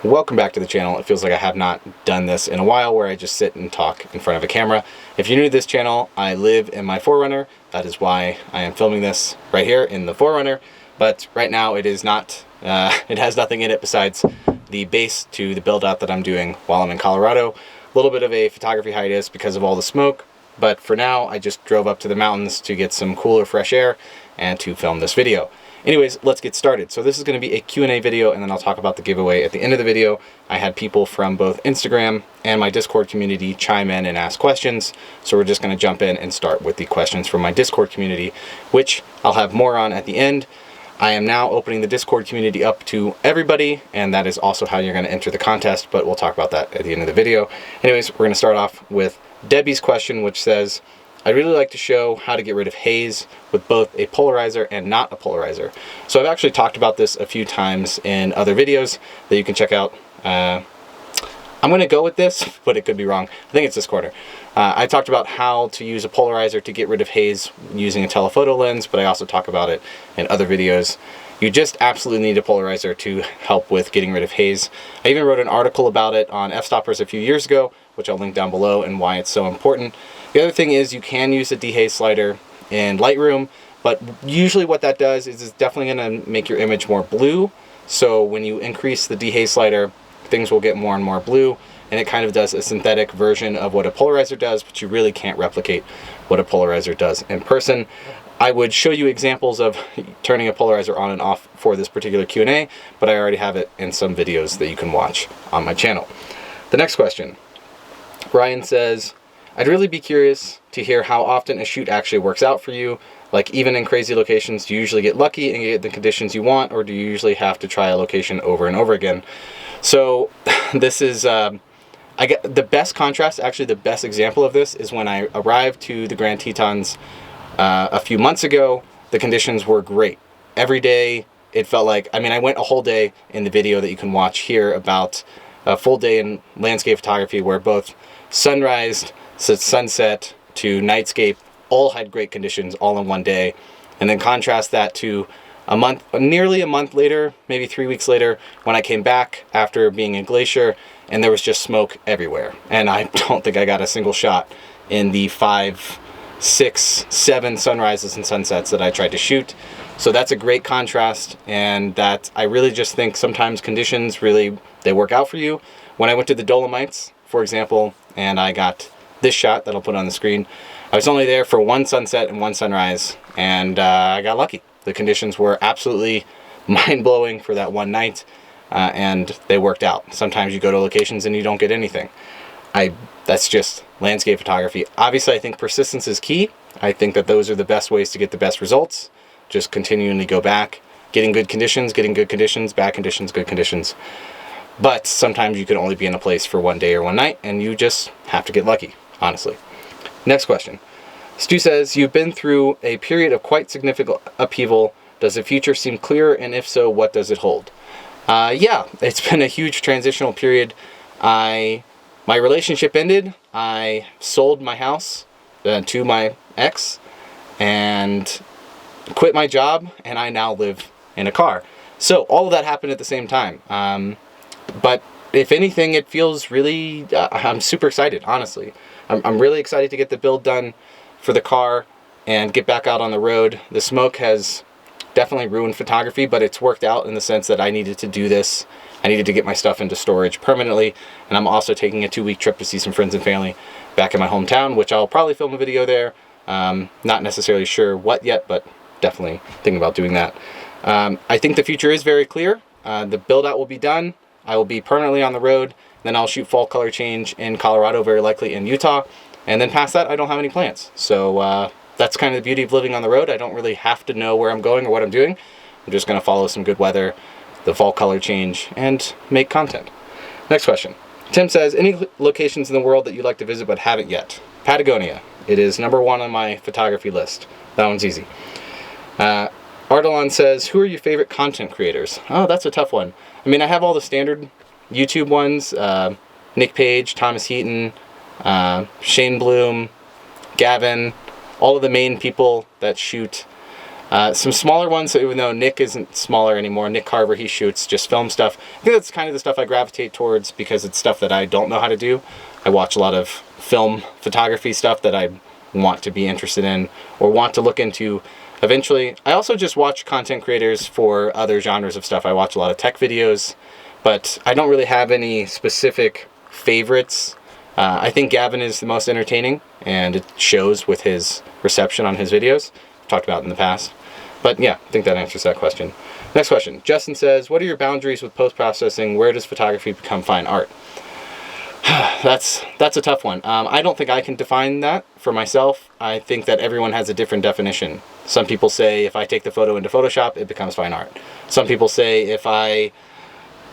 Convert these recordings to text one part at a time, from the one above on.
Welcome back to the channel. It feels like I have not done this in a while where I just sit and talk in front of a camera. If you're new to this channel, I live in my 4Runner. That is why I am filming this right here in the 4Runner. But right now it is not, it has nothing in it besides the base to the build out that I'm doing while I'm in Colorado. A little bit of a photography hiatus because of all the smoke. But for now, I just drove up to the mountains to get some cooler, fresh air and to film this video. Anyways, let's get started. So this is going to be a Q&A video, and then I'll talk about the giveaway at the end of the video. I had people from both Instagram and my Discord community chime in and ask questions. So we're just going to jump in and start with the questions from my Discord community, which I'll have more on at the end. I am now opening the Discord community up to everybody, and that is also how you're going to enter the contest, but we'll talk about that at the end of the video. Anyways, we're going to start off with Debbie's question, which says, I'd really like to show how to get rid of haze with both a polarizer and not a polarizer. So I've actually talked about this a few times in other videos that you can check out. I'm going to go with this, but it could be wrong. I think it's this corner. I talked about how to use a polarizer to get rid of haze using a telephoto lens, but I also talk about it in other videos. You just absolutely need a polarizer to help with getting rid of haze. I even wrote an article about it on f-stoppers a few years ago, which I'll link down below, and why it's so important. The other thing is you can use a dehaze slider in Lightroom, but usually what that does is it's definitely going to make your image more blue. So when you increase the dehaze slider, things will get more and more blue, and it kind of does a synthetic version of what a polarizer does, but you really can't replicate what a polarizer does in person. I would show you examples of turning a polarizer on and off for this particular Q&A, but I already have it in some videos that you can watch on my channel. The next question. Ryan says, I'd really be curious to hear how often a shoot actually works out for you. Like, even in crazy locations, do you usually get lucky and get the conditions you want, or do you usually have to try a location over and over again? So this is, I get the best contrast, actually the best example of this is when I arrived to the Grand Tetons a few months ago. The conditions were great. Every day it felt like, I mean, I went a whole day in the video that you can watch here about a full day in landscape photography where both sunrise to sunset to nightscape all had great conditions all in one day. And then contrast that to a month, nearly a month later, maybe 3 weeks later, when I came back after being in Glacier and there was just smoke everywhere. And I don't think I got a single shot in the 5, 6, 7 sunrises and sunsets that I tried to shoot. So that's a great contrast, and that I really just think sometimes conditions really, they work out for you. When I went to the Dolomites, for example, and I got this shot that I'll put on the screen, I was only there for one sunset and one sunrise, and I got lucky. The conditions were absolutely mind-blowing for that one night, and they worked out. Sometimes you go to locations and you don't get anything. That's just landscape photography. Obviously, I think persistence is key. I think that those are the best ways to get the best results. Just continually go back, getting good conditions, bad conditions, good conditions. But sometimes you can only be in a place for one day or one night, and you just have to get lucky, honestly. Next question. Stu says, you've been through a period of quite significant upheaval. Does the future seem clearer, and if so, what does it hold? Yeah, it's been a huge transitional period. My relationship ended. I sold my house to my ex and quit my job, and I now live in a car. So all of that happened at the same time. But if anything, it feels really, I'm super excited, honestly. I'm really excited to get the build done for the car and get back out on the road. The smoke has definitely ruined photography, but it's worked out in the sense that I needed to do this. I needed to get my stuff into storage permanently, and I'm also taking a 2-week trip to see some friends and family back in my hometown, which I'll probably film a video there. Not necessarily sure what yet, but definitely thinking about doing that. I think the future is very clear. The build out will be done. I will be permanently on the road. Then I'll shoot fall color change in Colorado, very likely in Utah. And then past that, I don't have any plans. So that's kind of the beauty of living on the road. I don't really have to know where I'm going or what I'm doing. I'm just going to follow some good weather, the fall color change, and make content. Next question. Tim says, any locations in the world that you'd like to visit but haven't yet? Patagonia. It is #1 on my photography list. That one's easy. Ardalon says, who are your favorite content creators? Oh, that's a tough one. I mean, I have all the standard YouTube ones, Nick Page, Thomas Heaton, Shane Bloom, Gavin, all of the main people that shoot Some smaller ones, so even though Nick isn't smaller anymore, Nick Carver, he shoots just film stuff. I think that's kind of the stuff I gravitate towards because it's stuff that I don't know how to do. I watch a lot of film photography stuff that I want to be interested in or want to look into eventually. I also just watch content creators for other genres of stuff. I watch a lot of tech videos, but I don't really have any specific favorites. I think Gavin is the most entertaining, and it shows with his reception on his videos. I've talked about it in the past. But yeah, I think that answers that question. Next question. Justin says, what are your boundaries with post-processing? Where does photography become fine art? That's a tough one. I don't think I can define that for myself. I think that everyone has a different definition. Some people say if I take the photo into Photoshop, it becomes fine art. Some people say if I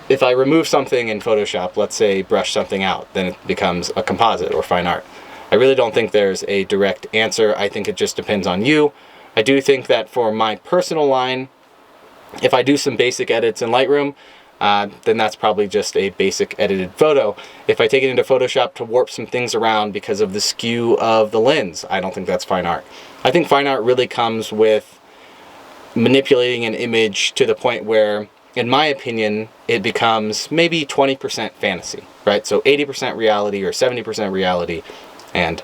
remove something in Photoshop, let's say brush something out, then it becomes a composite or fine art. I really don't think there's a direct answer. I think it just depends on you. I do think that for my personal line, if I do some basic edits in Lightroom, then that's probably just a basic edited photo. If I take it into Photoshop to warp some things around because of the skew of the lens, I don't think that's fine art. I think fine art really comes with manipulating an image to the point where, in my opinion, it becomes maybe 20% fantasy, right? So 80% reality or 70% reality, and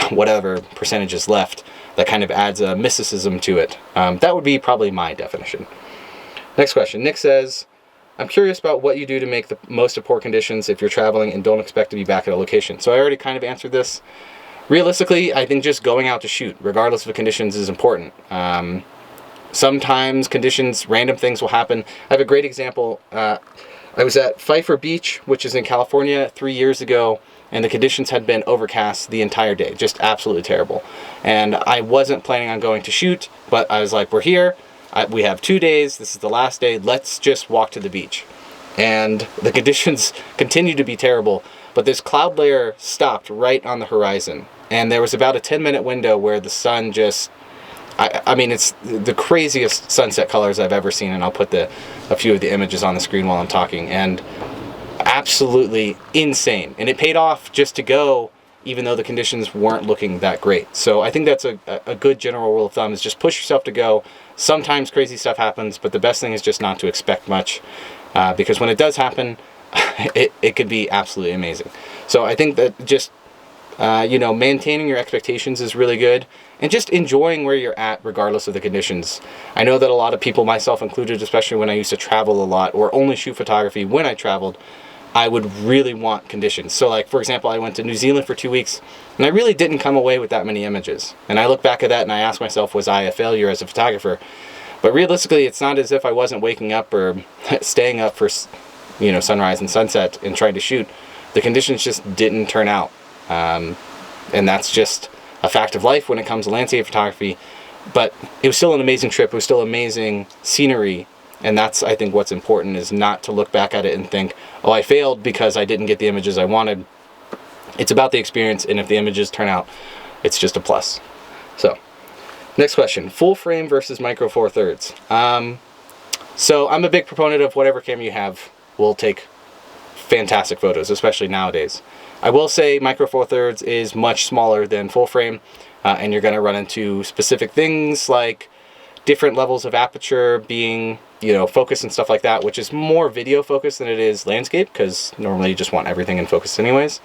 whatever percentage is left, that kind of adds a mysticism to it. That would be probably my definition. Next question. Nick says, I'm curious about what you do to make the most of poor conditions if you're traveling and don't expect to be back at a location. So I already kind of answered this. Realistically, I think just going out to shoot, regardless of the conditions, is important. Sometimes conditions, random things will happen. I have a great example. I was at Pfeiffer Beach, which is in California, 3 years ago, and the conditions had been overcast the entire day, just absolutely terrible. And I wasn't planning on going to shoot, but I was like, we're here, we have 2 days, this is the last day, let's just walk to the beach. And the conditions continued to be terrible, but this cloud layer stopped right on the horizon. And there was about a 10-minute window where the sun just, I mean, it's the craziest sunset colors I've ever seen, and I'll put a few of the images on the screen while I'm talking, and absolutely insane. And it paid off just to go, even though the conditions weren't looking that great. So I think that's a good general rule of thumb, is just push yourself to go. Sometimes crazy stuff happens, but the best thing is just not to expect much, because when it does happen, it could be absolutely amazing. So I think that just maintaining your expectations is really good, and just enjoying where you're at regardless of the conditions. I know that a lot of people, myself included, especially when I used to travel a lot or only shoot photography when I traveled, I would really want conditions. So like, for example, I went to New Zealand for 2 weeks and I really didn't come away with that many images. And I look back at that and I ask myself, was I a failure as a photographer? But realistically, it's not as if I wasn't waking up or staying up for, sunrise and sunset and trying to shoot. The conditions just didn't turn out. And that's just a fact of life when it comes to landscape photography. But it was still an amazing trip. It was still amazing scenery. And that's, I think, what's important, is not to look back at it and think, oh, I failed because I didn't get the images I wanted. It's about the experience, and if the images turn out, it's just a plus. So, next question. Full frame versus micro four thirds. So I'm a big proponent of whatever camera you have will take fantastic photos, especially nowadays. I will say micro four thirds is much smaller than full frame, and you're going to run into specific things like different levels of aperture being, focus and stuff like that, which is more video focus than it is landscape, because normally you just want everything in focus anyways.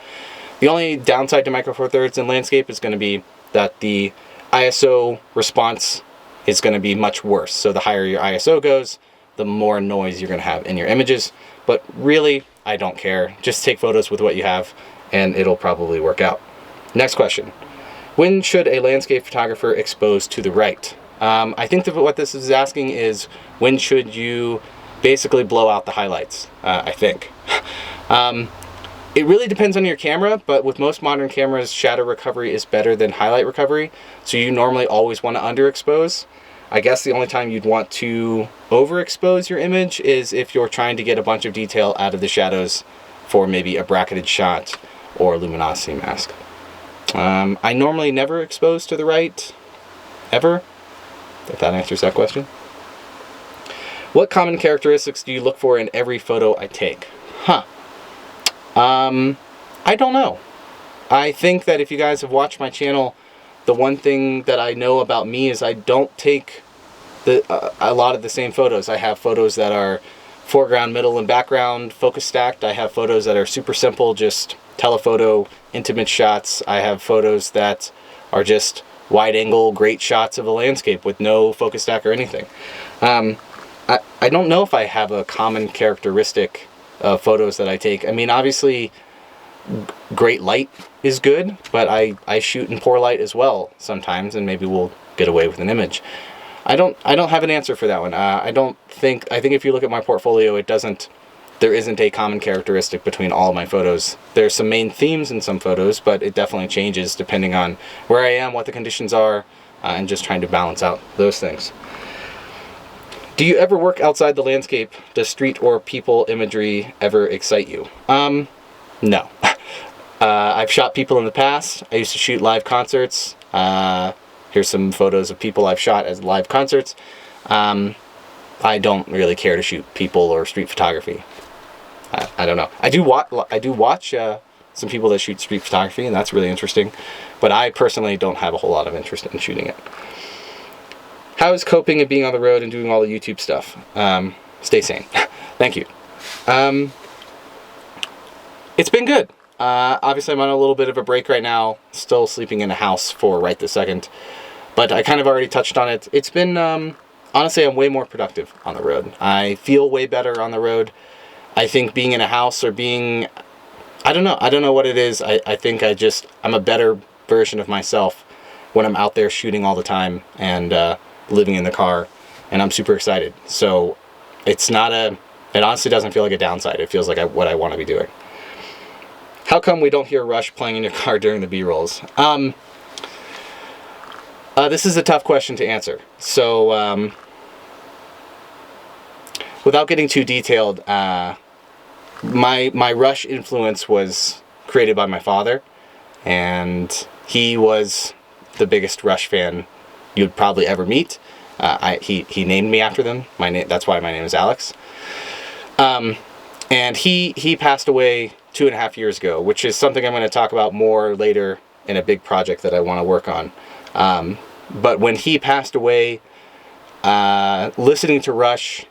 The only downside to micro four thirds in landscape is going to be that the ISO response is going to be much worse. So the higher your ISO goes, the more noise you're going to have in your images. But really, I don't care. Just take photos with what you have, and it'll probably work out. Next question. When should a landscape photographer expose to the right? I think that what this is asking is, when should you basically blow out the highlights, I think. It really depends on your camera, but with most modern cameras, shadow recovery is better than highlight recovery. So you normally always want to underexpose. I guess the only time you'd want to overexpose your image is if you're trying to get a bunch of detail out of the shadows for maybe a bracketed shot or luminosity mask. I normally never expose to the right, ever, if that answers that question. What common characteristics do you look for in every photo I take? I don't know. I think that if you guys have watched my channel, the one thing that I know about me is I don't take a lot of the same photos. I have photos that are foreground, middle, and background focus stacked. I have photos that are super simple, just telephoto, intimate shots. I have photos that are just wide angle, great shots of a landscape with no focus stack or anything. I don't know if I have a common characteristic of photos that I take. I mean, obviously, great light is good, but I shoot in poor light as well sometimes, and maybe we'll get away with an image. I don't have an answer for that one. I think if you look at my portfolio, there isn't a common characteristic between all of my photos. There's some main themes in some photos, but it definitely changes depending on where I am, what the conditions are, and just trying to balance out those things. Do you ever work outside the landscape? Does street or people imagery ever excite you? No. I've shot people in the past. I used to shoot live concerts. Here's some photos of people I've shot as live concerts. I don't really care to shoot people or street photography. I don't know. I do watch some people that shoot street photography, and that's really interesting. But I personally don't have a whole lot of interest in shooting it. How is coping and being on the road and doing all the YouTube stuff? Stay sane. Thank you. It's been good. Obviously, I'm on a little bit of a break right now. Still sleeping in a house for right this second. But I kind of already touched on it. It's been, honestly, I'm way more productive on the road. I feel way better on the road. I think being in a house or being, I don't know what it is. I think I'm a better version of myself when I'm out there shooting all the time and living in the car. And I'm super excited. So it honestly doesn't feel like a downside. It feels like what I want to be doing. How come we don't hear Rush playing in your car during the B-rolls? This is a tough question to answer. So, without getting too detailed, my Rush influence was created by my father, and he was the biggest Rush fan you'd probably ever meet. He named me after them. That's why my name is Alex. And he passed away 2.5 years ago, which is something I'm going to talk about more later in a big project that I want to work on. But when he passed away, listening to Rush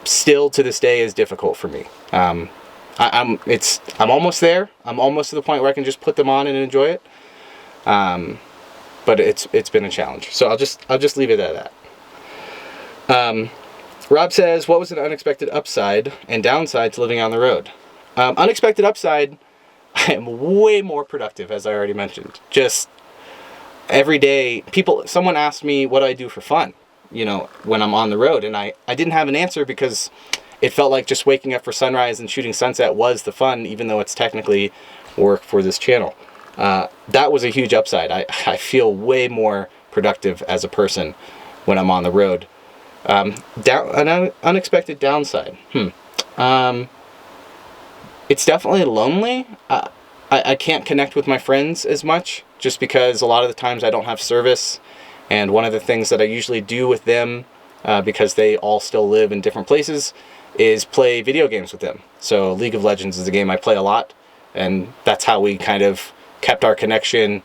still to this day is difficult for me. I'm almost there. I'm almost to the point where I can just put them on and enjoy it. But it's been a challenge. So I'll just leave it at that. Rob says, what was an unexpected upside and downside to living on the road? Unexpected upside, I am way more productive, as I already mentioned. Just every day, someone asked me what I do for fun, when I'm on the road. And I didn't have an answer because it felt like just waking up for sunrise and shooting sunset was the fun, even though it's technically work for this channel. That was a huge upside. I feel way more productive as a person when I'm on the road. An unexpected downside. It's definitely lonely. I can't connect with my friends as much just because a lot of the times I don't have service. And one of the things that I usually do with them, because they all still live in different places, is play video games with them. So League of Legends is a game I play a lot, and that's how we kind of kept our connection,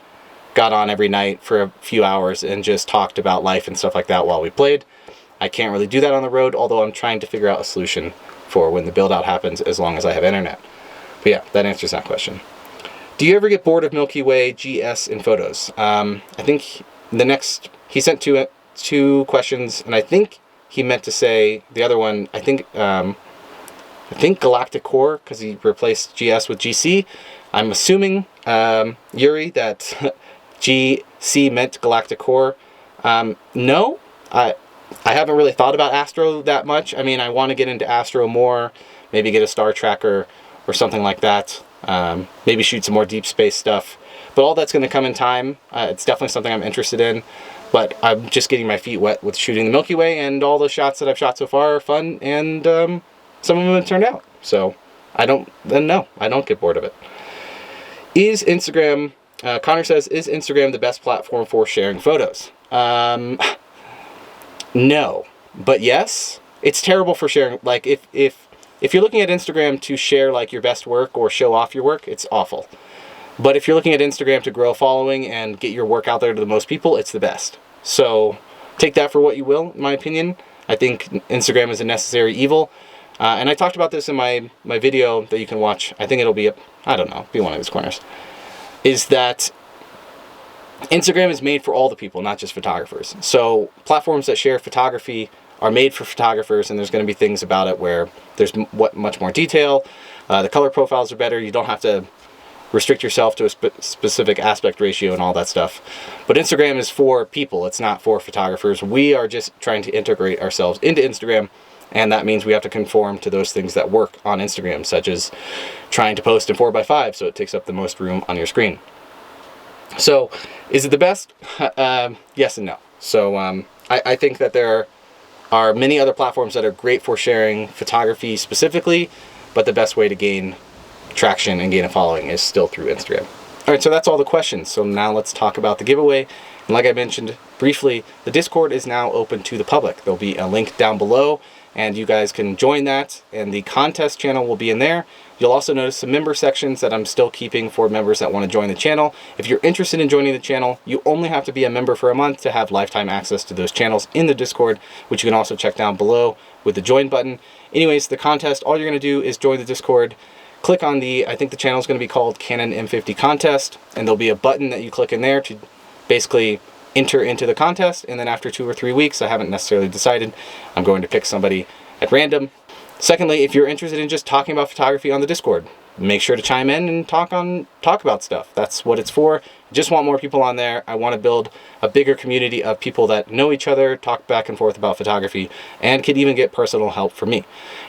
got on every night for a few hours and just talked about life and stuff like that while we played. I can't really do that on the road, although I'm trying to figure out a solution for when the build out happens as long as I have internet. But yeah, that answers that question. Do you ever get bored of Milky Way GS in photos? I think he sent two questions, and I think he meant to say the other one, I think Galactic Core, because he replaced GS with GC. I'm assuming, Yuri, that GC meant Galactic Core. No, I haven't really thought about Astro that much. I mean, I want to get into Astro more, maybe get a star tracker or something like that. Maybe shoot some more deep space stuff. But all that's going to come in time. It's definitely something I'm interested in. But I'm just getting my feet wet with shooting the Milky Way, and all the shots that I've shot so far are fun, and some of them have turned out. So I don't get bored of it. Is Instagram, Connor says, is Instagram the best platform for sharing photos? No, but yes, it's terrible for sharing. Like if you're looking at Instagram to share like your best work or show off your work, it's awful. But if you're looking at Instagram to grow a following and get your work out there to the most people, it's the best. So take that for what you will, in my opinion. I think Instagram is a necessary evil. And I talked about this in my video that you can watch. I think it'll be up, I don't know, be one of these corners. Is that Instagram is made for all the people, not just photographers. So platforms that share photography are made for photographers, and there's going to be things about it where there's much more detail. The color profiles are better. You don't have to restrict yourself to a specific aspect ratio and all that stuff. But Instagram is for people. It's not for photographers. We are just trying to integrate ourselves into Instagram, and that means we have to conform to those things that work on Instagram, such as trying to post in 4:5 so it takes up the most room on your screen. So, is it the best? Yes and no. So, I think that there are many other platforms that are great for sharing photography specifically, but the best way to gain traction and gain a following is still through Instagram. All right, so that's all the questions. So now let's talk about the giveaway. And like I mentioned briefly, the Discord is now open to the public. There'll be a link down below, and you guys can join that, and the contest channel will be in there. You'll also notice some member sections that I'm still keeping for members that want to join the channel. If you're interested in joining the channel, you only have to be a member for a month to have lifetime access to those channels in the Discord, which you can also check down below with the join button. Anyways, the contest, all you're going to do is join the Discord, click on I think the channel is going to be called Canon M50 Contest, and there'll be a button that you click in there to basically enter into the contest, and then after 2 or 3 weeks, I haven't necessarily decided, I'm going to pick somebody at random. Secondly, if you're interested in just talking about photography on the Discord, make sure to chime in and talk about stuff. That's what it's for. Just want more people on there. I want to build a bigger community of people that know each other, talk back and forth about photography, and could even get personal help from me.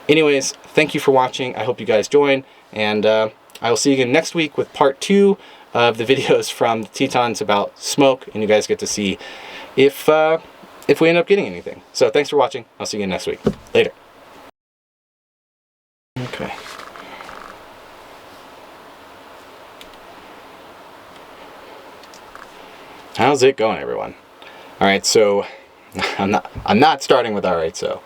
Anyways, thank you for watching. I hope you guys join, and I will see you again next week with part 2 of the videos from the Tetons about smoke, and you guys get to see if we end up getting anything. So thanks for watching. I'll see you again next week. Later. Okay. How's it going, everyone? All right, so I'm not starting with all right, so.